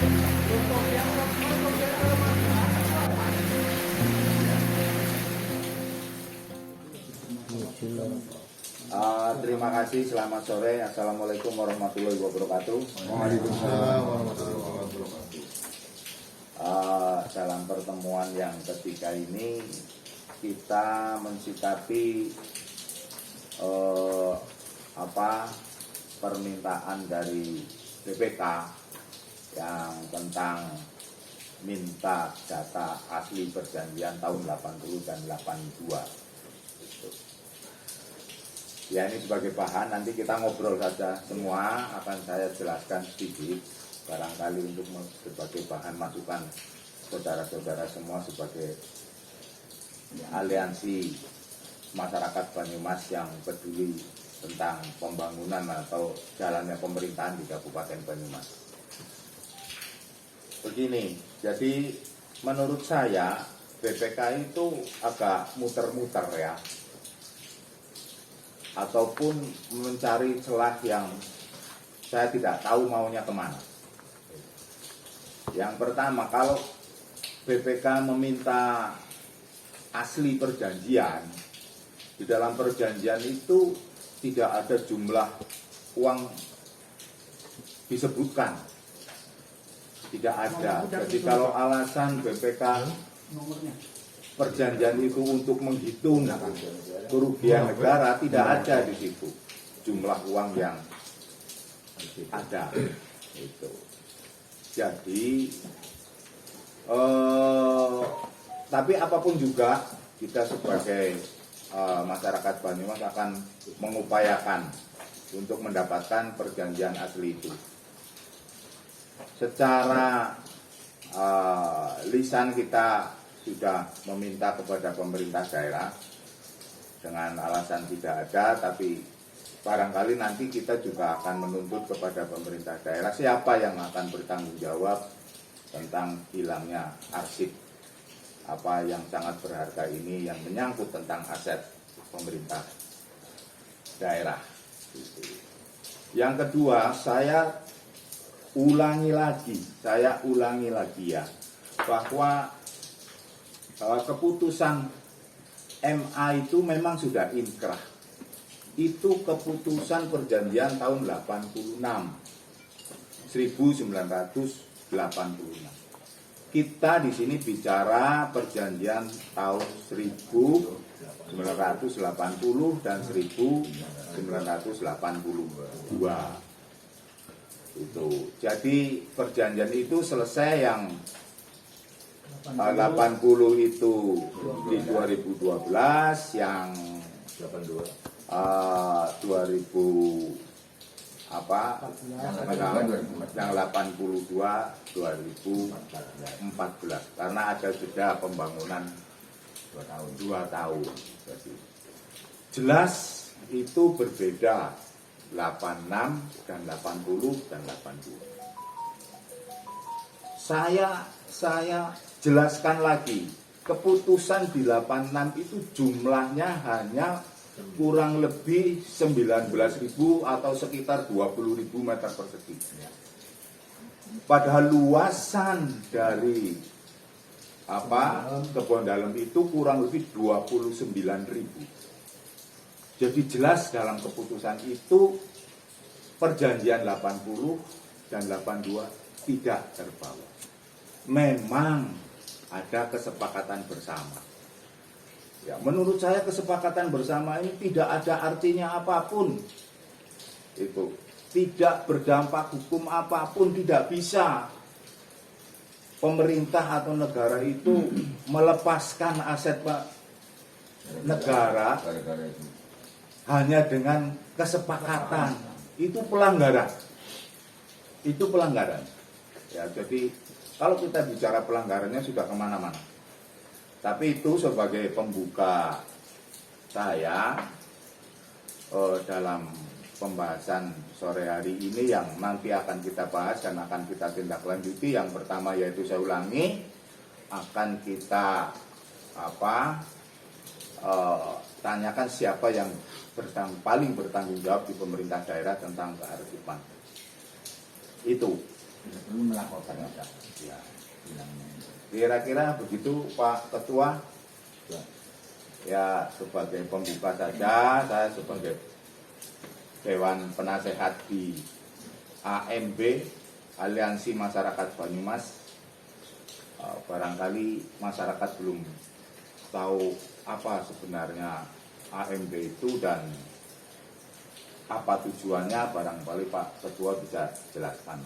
Terima kasih, selamat sore. Assalamualaikum warahmatullahi wabarakatuh. Waalaikumsalam warahmatullahi wabarakatuh. Dalam pertemuan yang ketiga ini kita mensikapi permintaan dari BPK yang tentang minta data asli perjanjian tahun 80 dan 82. Ya, ini sebagai bahan, nanti kita ngobrol saja semua, akan saya jelaskan sedikit barangkali untuk sebagai bahan masukan saudara-saudara semua sebagai aliansi masyarakat Banyumas yang peduli tentang pembangunan atau jalannya pemerintahan di Kabupaten Banyumas. Begini, jadi menurut saya BPK itu agak muter-muter ya, ataupun mencari celah yang saya tidak tahu maunya kemana. Yang pertama, kalau BPK meminta asli perjanjian, di dalam perjanjian itu tidak ada jumlah uang disebutkan, tidak ada. Jadi kalau alasan BPK perjanjian itu untuk menghitung kerugian negara, tidak ada di situ jumlah uang yang ada. Itu. Jadi, tapi apapun juga kita sebagai masyarakat Banyumas akan mengupayakan untuk mendapatkan perjanjian asli itu. Secara lisan kita sudah meminta kepada pemerintah daerah dengan alasan tidak ada, tapi barangkali nanti kita juga akan menuntut kepada pemerintah daerah siapa yang akan bertanggung jawab tentang hilangnya arsip apa yang sangat berharga ini yang menyangkut tentang aset pemerintah daerah. Yang kedua, saya ulangi lagi ya, bahwa keputusan MA itu memang sudah inkrah. Itu keputusan perjanjian tahun 86, 1986. Kita di sini bicara perjanjian tahun 1980 dan 1982. Itu. Jadi perjanjian itu selesai yang 80 itu di 2012, yang 2000 yang 82 2014, karena ada jeda pembangunan 2 tahun. Jadi jelas itu berbeda 86 dan 80 dan 82. Saya jelaskan lagi, keputusan di 86 itu jumlahnya hanya kurang lebih 19.000 atau sekitar 20.000 meter persegi. Padahal luasan dari kebun dalam itu kurang lebih 29.000. Jadi jelas dalam keputusan itu perjanjian 80 dan 82 tidak terbawa. Memang ada kesepakatan bersama. Ya, menurut saya kesepakatan bersama ini tidak ada artinya apapun. Itu tidak berdampak hukum apapun, tidak bisa pemerintah atau negara itu melepaskan aset negara hanya dengan kesepakatan. Itu pelanggaran. Itu pelanggaran. Ya, jadi kalau kita bicara pelanggarannya sudah kemana-mana. Tapi itu sebagai pembuka saya dalam pembahasan sore hari ini yang nanti akan kita bahas dan akan kita tindak lanjuti. Yang pertama yaitu saya ulangi, akan kita tanyakan siapa yang paling bertanggung jawab di pemerintah daerah tentang kearsipan. Itu. perlu melaporkan juga. Ya. Kira-kira begitu Pak Ketua. Ya sebagai pembuka saja, saya sebagai Dewan Penasehat di AMB, Aliansi Masyarakat Banyumas, barangkali masyarakat belum tahu apa sebenarnya AMB itu dan apa tujuannya, barangkali Pak Ketua bisa jelaskan.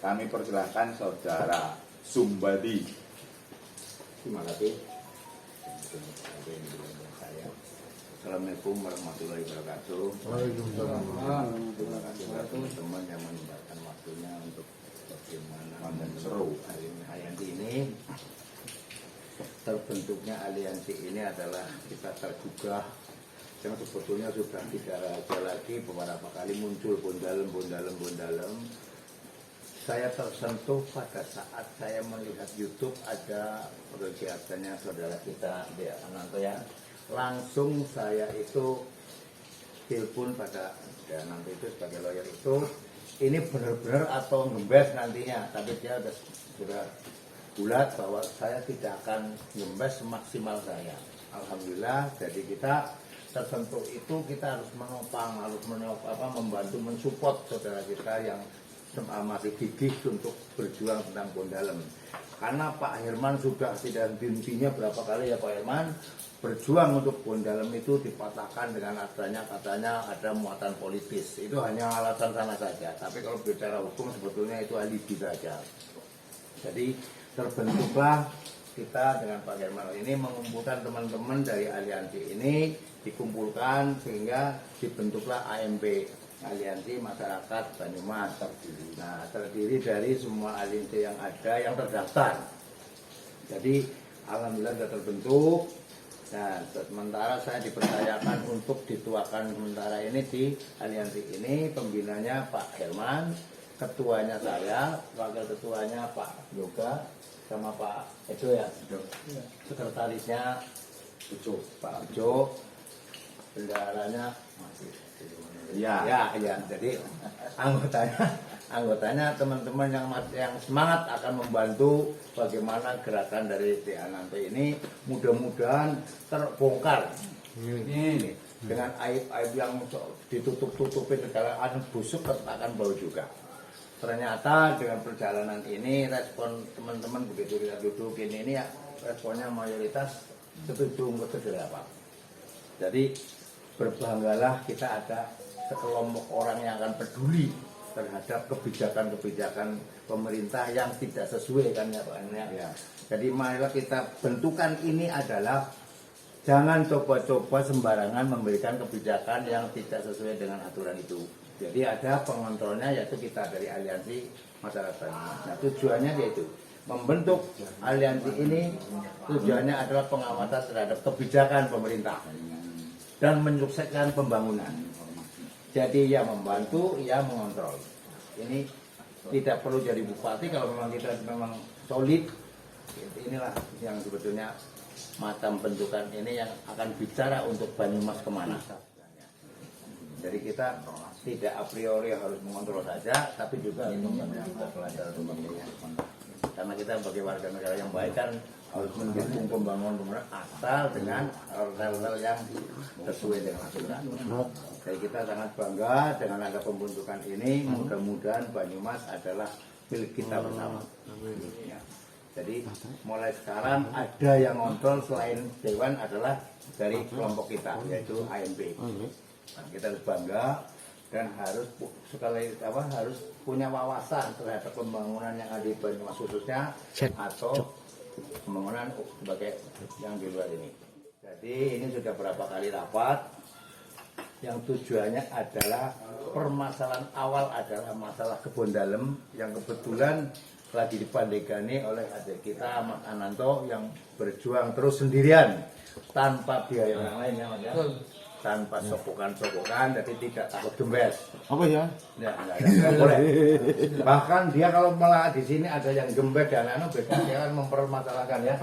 Kami persilahkan Saudara Sumbadi. Terima kasih. Assalamualaikum warahmatullahi wabarakatuh. Waalaikumsalam. Terima kasih buat teman-teman yang menyempatkan waktunya untuk bagaimana Seru. aliansi ini. Terbentuknya aliansi ini adalah kita tergugah yang sebetulnya sudah tidak raja lagi, beberapa kali muncul bondalem. Saya tersentuh pada saat saya melihat YouTube ada kegiatannya saudara kita Dea Ananto ya. Langsung saya itu telepon pada Dea Ananto itu sebagai lawyer itu, ini benar-benar atau ngembes nantinya, tapi dia sudah bulat bahwa saya tidak akan ngembes semaksimal saya. Alhamdulillah, jadi kita tersentuh itu kita harus menopang, membantu mensupport saudara kita yang masih gigih untuk berjuang tentang Bondalem. Karena Pak Herman sudah tidak henti-hentinya berapa kali ya Pak Herman berjuang untuk Bondalem itu dipatahkan dengan adanya katanya ada muatan politis. Itu hanya alasan sana saja. Tapi kalau bicara hukum sebetulnya itu alibi saja. Jadi terbentuklah kita dengan Pak Herman ini mengumpulkan teman-teman dari aliansi ini, dikumpulkan sehingga dibentuklah AMB, Aliansi Masyarakat Banyumas. Nah, terdiri dari semua aliansi yang ada yang terdaftar. Jadi alhamdulillah sudah terbentuk. Nah, sementara saya dipercayakan untuk dituakan sementara ini di aliansi ini. Pembinanya Pak Herman, ketuanya saya, wakil ketuanya Pak Yoga, sama Pak Edo ya. Sekretarisnya Pak Ujo, bendaharanya masih. Ya. Jadi anggotanya teman-teman yang semangat akan membantu bagaimana gerakan dari Dea Ananto ini mudah-mudahan terbongkar. Ini dengan aib-aib yang ditutup-tutupin segala busuk akan bau juga. Ternyata dengan perjalanan ini respon teman-teman begitu kita duduk ini ya responnya mayoritas setuju apa. Jadi berbanggalah kita ada sekelompok orang yang akan peduli terhadap kebijakan-kebijakan pemerintah yang tidak sesuai kan ya Pak ya. Jadi marilah kita bentukan ini adalah jangan coba-coba sembarangan memberikan kebijakan yang tidak sesuai dengan aturan itu. Jadi ada pengontrolnya yaitu kita dari Aliansi Masyarakat Banyumas. Nah tujuannya yaitu membentuk aliansi ini tujuannya adalah pengawasan terhadap kebijakan pemerintah dan menyukseskan pembangunan. Jadi ya membantu, ya mengontrol. Ini tidak perlu jadi bupati kalau memang kita memang solid. Inilah yang sebetulnya macam bentukan ini yang akan bicara untuk Banyumas kemana. Jadi kita tidak a priori harus mengontrol saja, tapi juga harus membantu pelajaran sebagainya. Karena kita sebagai warga negara yang baik kan harus mendukung pembangunan asal dengan rel-rel yang sesuai dengan aturan. Jadi kita sangat bangga dengan ada pembentukan ini. Mudah-mudahan Banyumas adalah milik kita bersama. Ya. Jadi mulai sekarang ada yang ngontrol selain Dewan adalah dari kelompok kita yaitu AMB. Nah, kita harus bangga dan harus harus punya wawasan terhadap pembangunan yang ada di Banyumas khususnya atau pembangunan sebagai yang di luar ini. Jadi ini sudah berapa kali rapat yang tujuannya adalah permasalahan awal adalah masalah Kebon Dalem yang kebetulan lagi dipandegani oleh adik kita Mas Ananto yang berjuang terus sendirian tanpa biaya yang lain ya Mas ya. Tanpa sokokan-sokokan, jadi tidak takut gembes. Apa ya? Ya, enggak boleh. Bahkan dia kalau malah di sini ada yang gembes dan beda dia akan mempermasalahkan ya.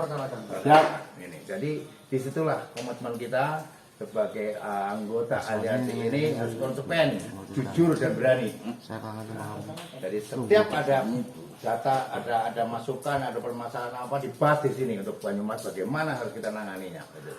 Ya. Ini. Jadi disitulah komitmen kita sebagai anggota aliansi ini harus konsekuen, jujur dan berani. Jadi setiap ada data, ada masukan, ada permasalahan apa dibahas di sini untuk Banyumas bagaimana harus kita nanganinya. Gitu.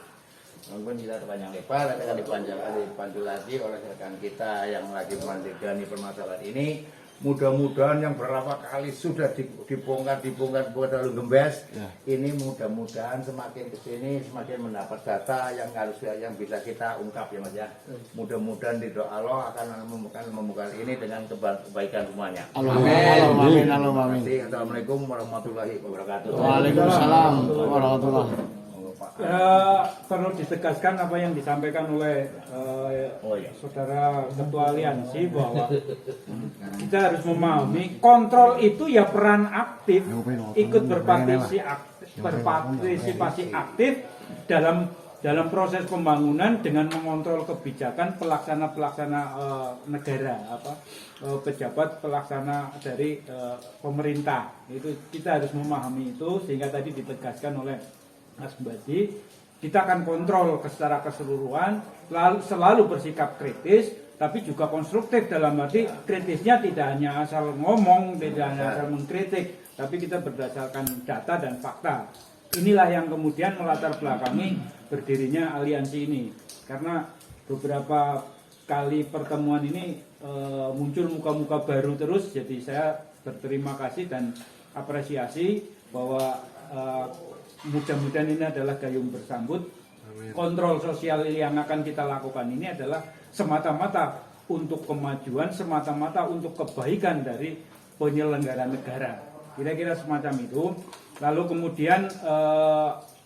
Mungkin kita panjang lebar, nanti akan dipandu lagi oleh rekan kita yang lagi menangani permasalahan ini. Mudah-mudahan yang berapa kali sudah dibongkar terlalu gembes. Ya. Ini mudah-mudahan semakin kesini semakin mendapat data yang harus yang bisa kita ungkap ya Mas ya. Mudah-mudahan di doa Allah akan membuka ini dengan kebaikan semuanya. Amin. Assalamualaikum warahmatullahi wabarakatuh. Waalaikumsalam warahmatullahi wabarakatuh. Perlu ditegaskan apa yang disampaikan oleh saudara ketua aliansi bahwa kita harus memahami kontrol itu ya peran aktif, ikut berpartisipasi aktif dalam proses pembangunan dengan mengontrol kebijakan pelaksana negara, pejabat pelaksana dari pemerintah. Itu kita harus memahami itu sehingga tadi ditegaskan oleh Mas Badi, kita akan kontrol secara keseluruhan, selalu bersikap kritis, tapi juga konstruktif dalam arti kritisnya tidak hanya asal ngomong, tidak hanya asal mengkritik, tapi kita berdasarkan data dan fakta. Inilah yang kemudian melatar belakangi berdirinya aliansi ini, karena beberapa kali pertemuan ini muncul muka-muka baru terus, jadi saya berterima kasih dan apresiasi bahwa mudah-mudahan ini adalah gayung bersambut. Kontrol sosial yang akan kita lakukan ini adalah semata-mata untuk kemajuan, semata-mata untuk kebaikan dari penyelenggara negara. Kira-kira semacam itu. Lalu kemudian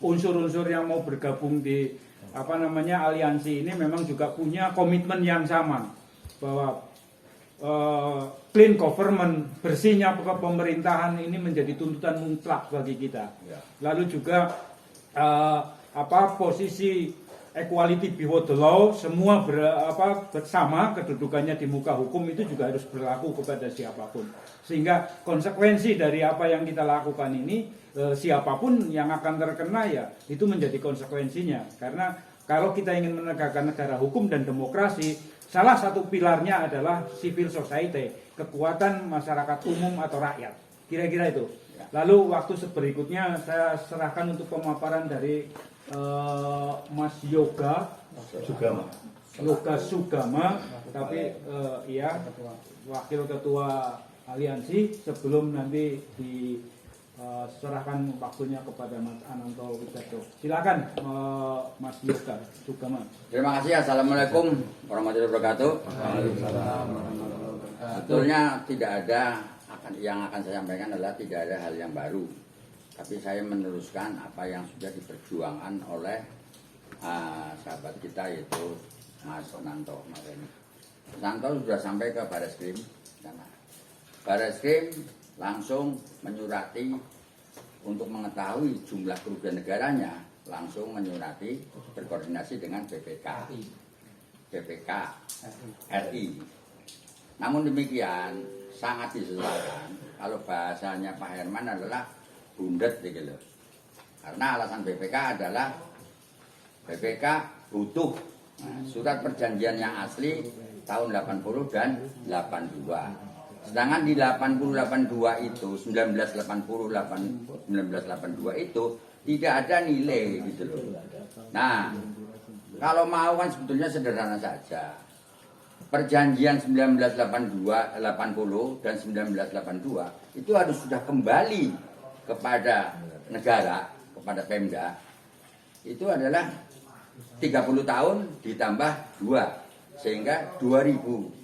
unsur-unsur yang mau bergabung di aliansi ini memang juga punya komitmen yang sama bahwa clean government, bersihnya pemerintahan ini menjadi tuntutan mutlak bagi kita. Lalu juga posisi equality before the law, semua bersama kedudukannya di muka hukum itu juga harus berlaku kepada siapapun. Sehingga konsekuensi dari apa yang kita lakukan ini, siapapun yang akan terkena ya itu menjadi konsekuensinya. Karena kalau kita ingin menegakkan negara hukum dan demokrasi, salah satu pilarnya adalah civil society, kekuatan masyarakat umum atau rakyat. Kira-kira itu. Lalu waktu berikutnya saya serahkan untuk pemaparan dari Mas Yoga Sugama, tapi Wakil Ketua Aliansi, sebelum nanti diserahkan waktunya kepada Mas Ananto Wijato. Silakan Mas Yoga Sugama. Terima kasih. Assalamualaikum warahmatullahi wabarakatuh. Sebetulnya tidak ada yang akan saya sampaikan adalah tidak ada hal yang baru, tapi saya meneruskan apa yang sudah diperjuangkan oleh sahabat kita yaitu Mas Ananto. Mas Ananto sudah sampai ke Barreskrim, Barreskrim langsung menyurati untuk mengetahui jumlah kerugian negaranya, langsung menyurati berkoordinasi dengan BPK RI. Namun demikian sangat disesalkan kalau bahasanya Pak Herman adalah bundet gitu loh. Karena alasan BPK adalah BPK butuh surat perjanjian yang asli tahun 80 dan 82. Sedangkan di 80-82 itu 1980-1982 itu tidak ada nilai gitu loh. Nah, kalau mau kan sebetulnya sederhana saja. Perjanjian 1980 dan 1982 itu harus sudah kembali kepada negara, kepada Pemda. Itu adalah 30 tahun ditambah 2 sehingga 2012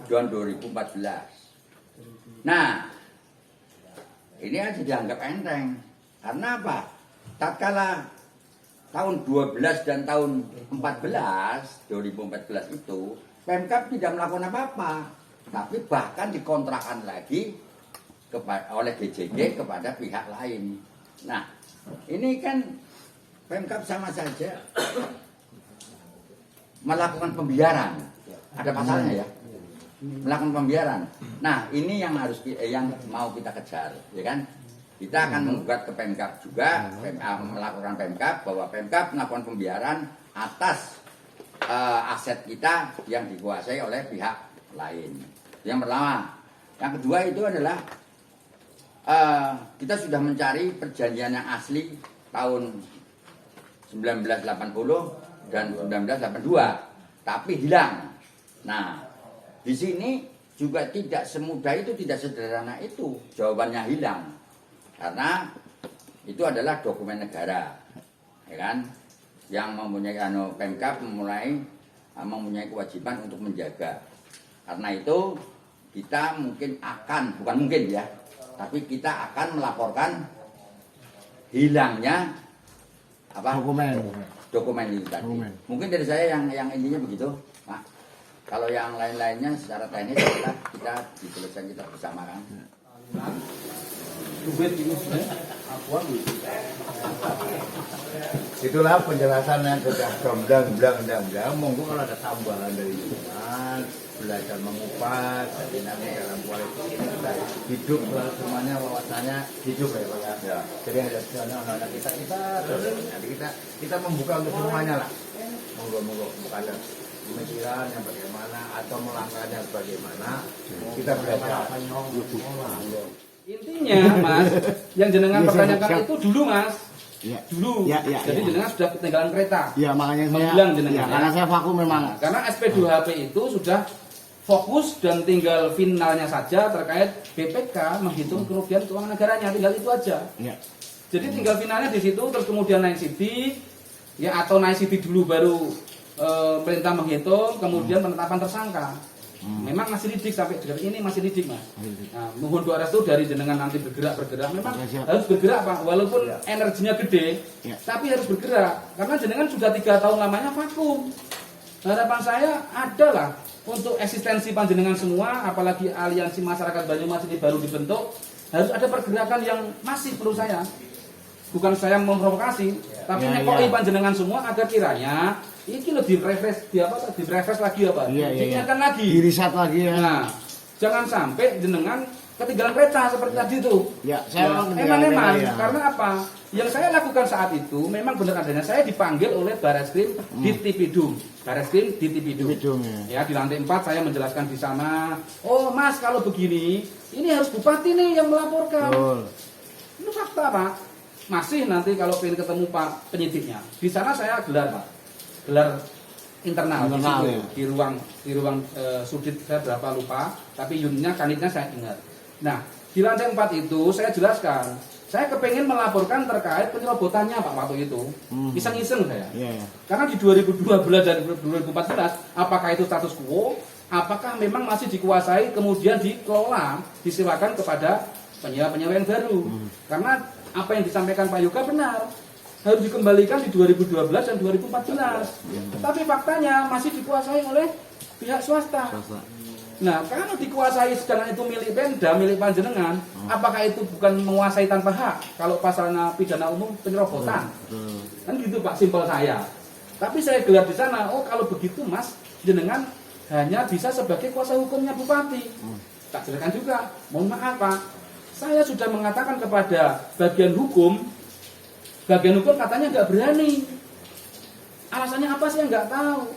dan 2014. Nah, ini aja dianggap enteng. Karena apa? Tatkala tahun 12 dan tahun 2014 itu Pemkab tidak melakukan apa-apa, tapi bahkan dikontrakkan lagi oleh BJG kepada pihak lain. Nah, ini kan Pemkab sama saja melakukan pembiaran. Ada pasalnya ya, melakukan pembiaran. Nah, ini yang mau kita kejar, ya kan? Kita akan menggugat ke Pemkab juga, melakukan Pemkab bahwa Pemkab melakukan pembiaran atas aset kita yang dikuasai oleh pihak lain. Yang pertama. Yang kedua itu adalah kita sudah mencari perjanjian yang asli tahun 1980 dan 1982, tapi hilang. Nah, di sini juga tidak semudah itu, tidak sederhana itu jawabannya hilang, karena itu adalah dokumen negara, ya kan, yang mempunyai Pemkab mempunyai kewajiban untuk menjaga. Karena itu kita bukan mungkin ya, tapi kita akan melaporkan hilangnya dokumen itu tadi. Mungkin dari saya yang intinya begitu, Pak. Kalau yang lain-lainnya secara teknis kita diselesaikan, kita bersamakan. Itulah penjelasan yang sudah gamblang. Monggo kalau ada tambahan dari Mas, belajar mengupas, jadi nanti dalam kualitas kita hidup semuanya wawasannya hidup ya Pak ya. Jadi ada anak-anak kita membuka untuk semuanya lah. Monggo ada pemikiran yang bagaimana atau melangkahnya bagaimana kita belajar. Intinya Mas, yang jenengan pertanyakan itu dulu Mas. Ya. Dulu. Ya. Jadi jenengan sudah ketinggalan kereta. Ya makanya saya Menghilang jenengan, karena saya vakum memang. Nah, karena SP2HP itu sudah fokus dan tinggal finalnya saja terkait BPK menghitung kerugian keuangan negaranya, tinggal itu aja. Ya. Jadi tinggal finalnya di situ, terus kemudian naik CD, ya atau naik CD dulu baru perintah menghitung, kemudian penetapan tersangka. Memang masih lidik sampai detik ini masih lidik Mas. Nah, mohon doa restu dari jenengan nanti bergerak memang harus bergerak Pak, walaupun energinya gede, tapi harus bergerak karena jenengan sudah 3 tahun lamanya vakum. Harapan saya adalah untuk eksistensi panjenengan semua, apalagi aliansi masyarakat Banyumas ini baru dibentuk, harus ada pergerakan yang masih perlu saya. Bukan saya memprovokasi, tapi nekoi panjenengan semua agar kiranya ini lebih refresh lagi apa? Diingatkan lagi. Diriset lagi ya. Nah, jangan sampai jenengan ketinggalan kereta seperti tadi itu. Ya, saya emang karena apa? Yang saya lakukan saat itu memang benar adanya saya dipanggil oleh Bareskrim di Tipidum. Bareskrim di Tipidum. Ya, di lantai 4 saya menjelaskan di sana. Oh, Mas, kalau begini, ini harus bupati nih yang melaporkan. Itu fakta, Pak. Masih nanti kalau pengen ketemu Pak penyidiknya. Di sana saya gelar, Pak. Gelar internal ya. di ruang sudit saya berapa lupa, tapi unitnya kanitnya saya ingat. Nah, di lantai 4 itu saya jelaskan, saya kepengen melaporkan terkait penyerobotannya Pak waktu itu. Iseng-iseng saya. Karena di 2012 dan 2014, apakah itu status quo, apakah memang masih dikuasai kemudian dikelola, disewakan kepada penyewa-penyewa yang baru. Karena apa yang disampaikan Pak Yoga benar. Harus dikembalikan di 2012 dan 2014. Tapi faktanya masih dikuasai oleh pihak swasta. Nah, kalau dikuasai sedangkan itu milik Pemda, milik panjenengan, apakah itu bukan menguasai tanpa hak? Kalau pasalnya pidana umum penyerobotan. Kan gitu Pak, simpel saya. Tapi saya gelar di sana, oh kalau begitu Mas, jenengan hanya bisa sebagai kuasa hukumnya bupati. Tak jelaskan juga, mohon maaf Pak, saya sudah mengatakan kepada bagian hukum katanya nggak berani. Alasannya apa sih nggak tahu.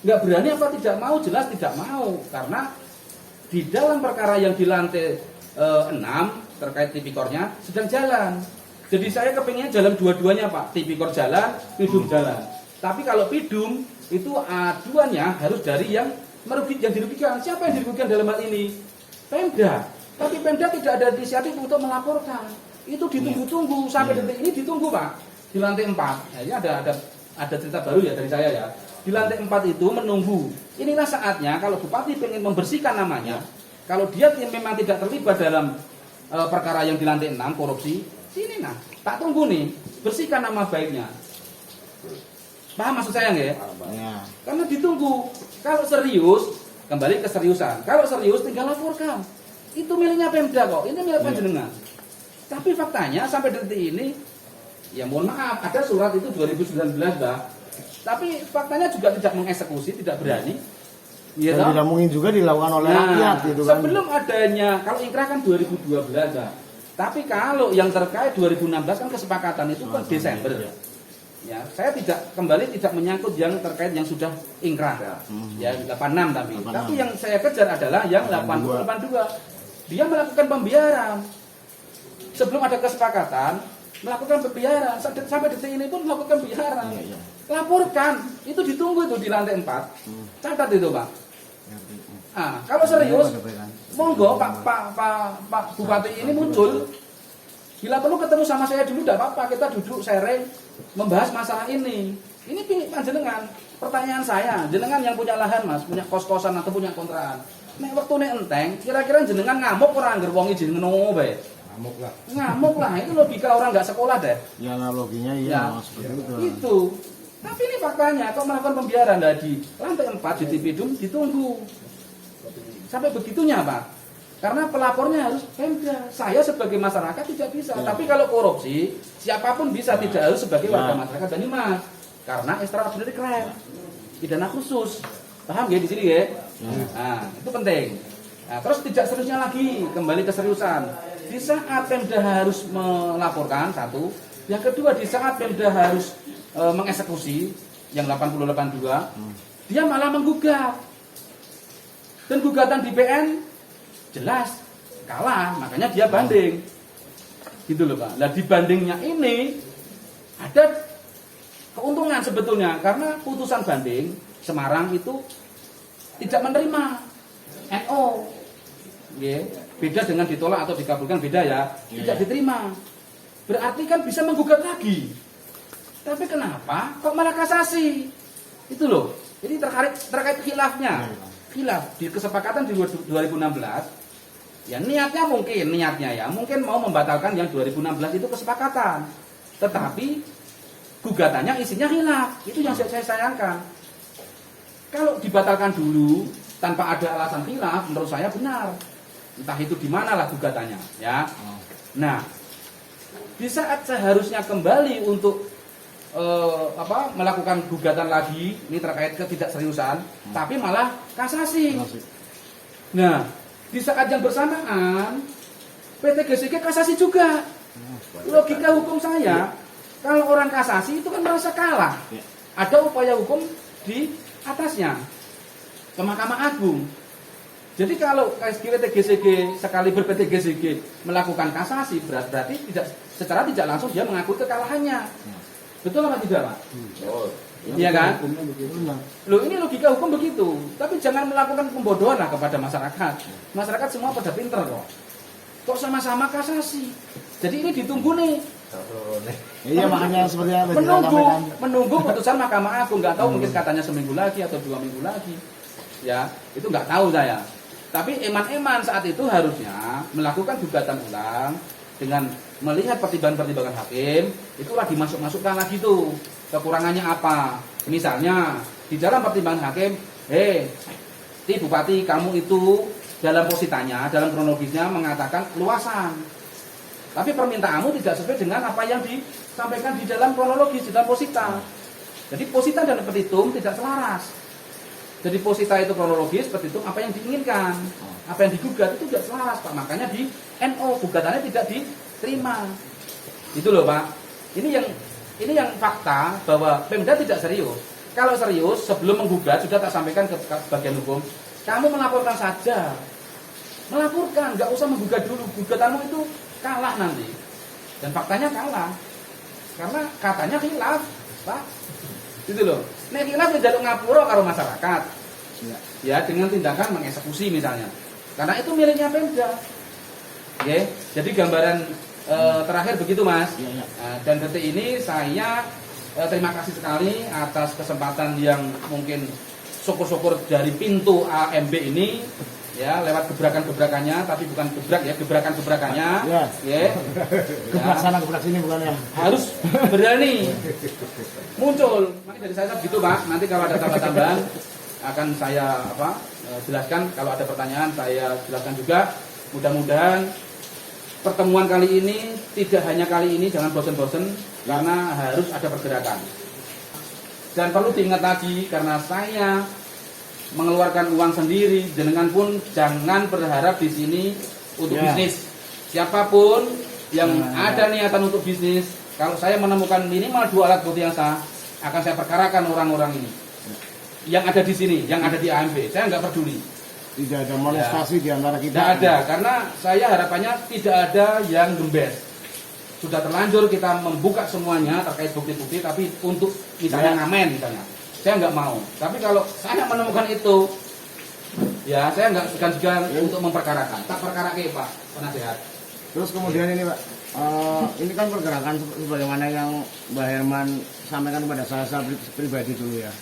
Nggak berani apa tidak mau, jelas tidak mau. Karena di dalam perkara yang di lantai 6 terkait tipikornya sedang jalan. Jadi saya kepinginnya jalan dua-duanya Pak. Tipikor jalan, pidum jalan. Tapi kalau pidum itu aduannya harus dari yang dirugikan. Siapa yang dirugikan dalam hal ini? Pemda. Tapi Pemda tidak ada inisiatif untuk melaporkan. Itu ditunggu-tunggu sampai detik ini ditunggu Pak di lantai 4. Nah, ini ada cerita baru ya dari saya ya. Di lantai 4 itu menunggu. Inilah saatnya kalau bupati pengen membersihkan namanya, kalau dia memang tidak terlibat dalam perkara yang di lantai 6 korupsi, sini nah, tak tunggu nih, bersihkan nama baiknya. Paham maksud saya nggak ya? Karena ditunggu. Kalau serius, kembali ke seriusan. Kalau serius tinggal laporkan. Itu miliknya Pemda kok, ini milik panjenengan. Tapi faktanya sampai detik ini, ya mohon maaf, ada surat itu 2019 Mbak. Tapi faktanya juga tidak mengeksekusi, tidak berani. Ya, tidak mungkin juga dilakukan oleh rakyat gitu kan. Sebelum adanya, kalau inkrah kan 2012 Mbak. Tapi kalau yang terkait 2016 kan kesepakatan itu kan Desember. ya saya tidak menyangkut yang terkait yang sudah ingkrah ya 86 tapi yang saya kejar adalah yang 82 dia melakukan pembiaran sebelum ada kesepakatan melakukan pembiaran sampai detik ini pun melakukan pembiaran laporkan itu ditunggu itu di lantai 4 catat itu Pak. Kalau serius monggo Pak Bupati ini muncul bila perlu ketemu sama saya dulu tidak apa-apa kita duduk sharing membahas masalah ini panjenengan pertanyaan saya jenengan yang punya lahan Mas punya kos-kosan atau punya kontrakan nek wektune enteng kira-kira jenengan ngamuk ora angger wong izin ngono bae ngamuk lah itu logika orang nggak sekolah deh ya analoginya iya seperti itu tapi ini faktanya kok melakukan pembiaran di lantai 4 di Tipidum ditunggu sampai begitunya Pak karena pelapornya harus Pemda. Saya sebagai masyarakat tidak bisa. Tapi kalau korupsi, siapapun bisa tidak harus sebagai warga masyarakat Banyumas. Karena extraordinary crime, pidana khusus. Paham ya di sini ya? Nah, itu penting. Nah, terus tidak seriusnya lagi, kembali ke seriusan. Di saat Pemda harus melaporkan satu, yang kedua di saat Pemda harus mengeksekusi yang 8082, dia malah menggugat. Dan gugatan di PN jelas kalah, makanya dia banding. Gitu loh Pak. Nah di bandingnya ini ada keuntungan sebetulnya karena putusan banding Semarang itu tidak menerima NO. Beda dengan ditolak atau dikabulkan beda ya. Tidak diterima. Berarti kan bisa menggugat lagi. Tapi kenapa kok malah kasasi? Itu loh. Ini terkait khilafnya. Khilaf di kesepakatan di 2016 ya niatnya mungkin mau membatalkan yang 2016 itu kesepakatan. Tetapi gugatannya isinya khilaf. Itu yang saya sayangkan. Kalau dibatalkan dulu tanpa ada alasan khilaf menurut saya benar. Entah itu di mana lah gugatannya, ya. Nah, di saat seharusnya kembali untuk melakukan gugatan lagi ini terkait ketidakseriusan, tapi malah kasasi. Nah, di saat yang bersamaan PT GCG kasasi juga. Logika hukum saya, kalau orang kasasi itu kan merasa kalah. Ada upaya hukum di atasnya ke Mahkamah Agung. Jadi kalau PT GCG sekali PT GCG melakukan kasasi berarti secara tidak langsung dia mengakui kekalahannya. Betul apa tidak, Pak? Iya kan? Loh ini logika hukum begitu. Tapi jangan melakukan pembodohan lah kepada masyarakat. Masyarakat semua pada pinter kok. Kok sama-sama kasasi. Jadi ini ditunggu nih. Iya makanya seperti yang menunggu putusan Mahkamah Agung. Nggak tahu mungkin katanya seminggu lagi atau 2 minggu lagi. Ya itu nggak tahu saya. Tapi eman-eman saat itu harusnya melakukan gugatan ulang dengan melihat pertimbangan-pertimbangan hakim, itulah dimasuk-masukkan lagi tuh kekurangannya apa. Misalnya di dalam pertimbangan hakim, ti Bupati kamu itu dalam positanya, dalam kronologisnya mengatakan luasan. Tapi permintaanmu tidak sesuai dengan apa yang disampaikan di dalam kronologis, di dalam posita. Jadi posita dan petitum tidak selaras. Jadi posita itu kronologis, petitum apa yang diinginkan, apa yang digugat itu tidak selaras Pak. Makanya di NO gugatannya tidak diterima. Itu loh Pak. Ini yang fakta bahwa Pemda tidak serius. Kalau serius sebelum menggugat sudah tak sampaikan ke bagian hukum, kamu melaporkan saja. Melaporkan, nggak usah menggugat dulu. Gugatanmu itu kalah nanti. Dan faktanya kalah. Karena katanya khilaf, Pak. Gitu loh. Nek khilaf ya jaluk ngapura karo masyarakat. Ya, dengan tindakan mengeksekusi misalnya. Karena itu miliknya Pemda. Oke, jadi gambaran terakhir begitu Mas. Dan detik ini saya terima kasih sekali atas kesempatan yang mungkin syukur-syukur dari pintu AMB ini ya lewat gebrakan-gebrakannya, tapi bukan gebrak ya, gebrakan-gebrakannya. Ya. Gebrak sana gebrak sini bukan ya. Harus berani muncul. Makanya dari saya begitu Pak. Nanti kalau ada tambah-tambahan akan saya jelaskan. Kalau ada pertanyaan saya jelaskan juga. Mudah-mudahan pertemuan kali ini tidak hanya kali ini, jangan bosan-bosan karena harus ada pergerakan. Dan perlu diingat lagi karena saya mengeluarkan uang sendiri, jenengan pun jangan berharap di sini untuk bisnis. Siapapun yang ada niatan untuk bisnis, Kalau saya menemukan minimal 2 alat bukti yang sah, akan saya perkarakan orang-orang ini. Yang ada di sini, yang ada di AMB, saya nggak peduli. Tidak ada molestasi di antara kita. Tidak ada, karena saya harapannya tidak ada yang gembes. Sudah terlanjur kita membuka semuanya terkait bukti-bukti, tapi untuk misalnya ngamen misalnya, saya nggak mau. Tapi kalau saya menemukan itu, ya saya nggak segan-segan untuk memperkarakan. Tak perkarakan Pak Penasehat. Terus kemudian ini Pak, ini kan pergerakan sebagaimana yang Mbak Herman sampaikan kepada saya pribadi dulu ya.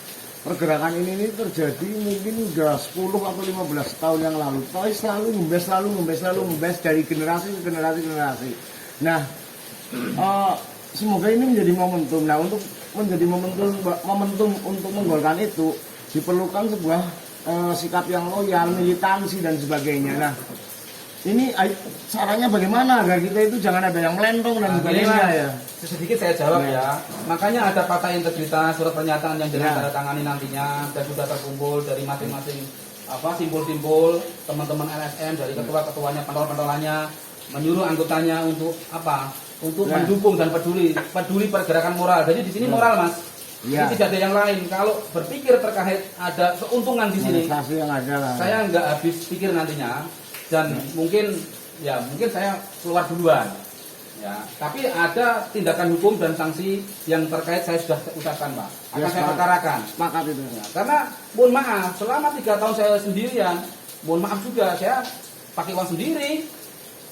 Pergerakan ini terjadi mungkin udah 10 atau 15 tahun yang lalu. Tapi selalu ngembes dari generasi ke generasi. Nah, semoga ini menjadi momentum. Nah, untuk menjadi momentum untuk menggolkan itu diperlukan sebuah sikap yang loyal, militansi dan sebagainya. Nah, ini caranya bagaimana agar kita itu jangan ada yang melempong dan sebagainya ya. Sedikit saya jawab ya. Makanya ada fakta integritas, surat pernyataan yang ditandatangani nantinya dan sudah terkumpul dari masing-masing simpul-simpul teman-teman LSM, dari ketua-ketuanya, pentol-pentolannya, menyuruh anggotanya untuk apa? Untuk mendukung dan peduli pergerakan moral. Jadi di sini moral, Mas. Ya. Ini tidak ada yang lain. Kalau berpikir terkait ada keuntungan di sini, yang ada lah. saya nggak habis pikir nantinya. Dan mungkin saya keluar duluan ya, tapi ada tindakan hukum dan sanksi yang terkait saya sudah ucapkan Pak, akan saya perkarakan. Sepakat itu Ya, karena mohon maaf selama 3 tahun saya sendirian, mohon maaf juga saya pakai uang sendiri.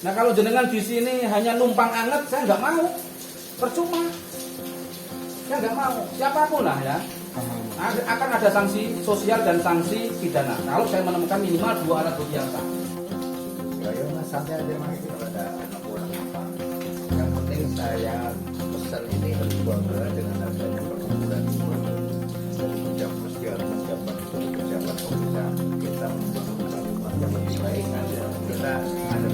Nah kalau jenengan di sini hanya numpang anget, saya nggak mau, percuma, saya nggak mau, siapapun lah ya. Akan ada sanksi sosial dan sanksi pidana kalau saya menemukan minimal 2 alat bukti yang sah. Ya mas, santai aja mas, kalau ada anak orang apa. Yang penting saya pesan ini harus bangga dengan adanya perkumpulan ini. Dan sejak meski harus menjabat sebagai pejabat pemerintah, kita membangun rumah yang lebih baik. Kita ada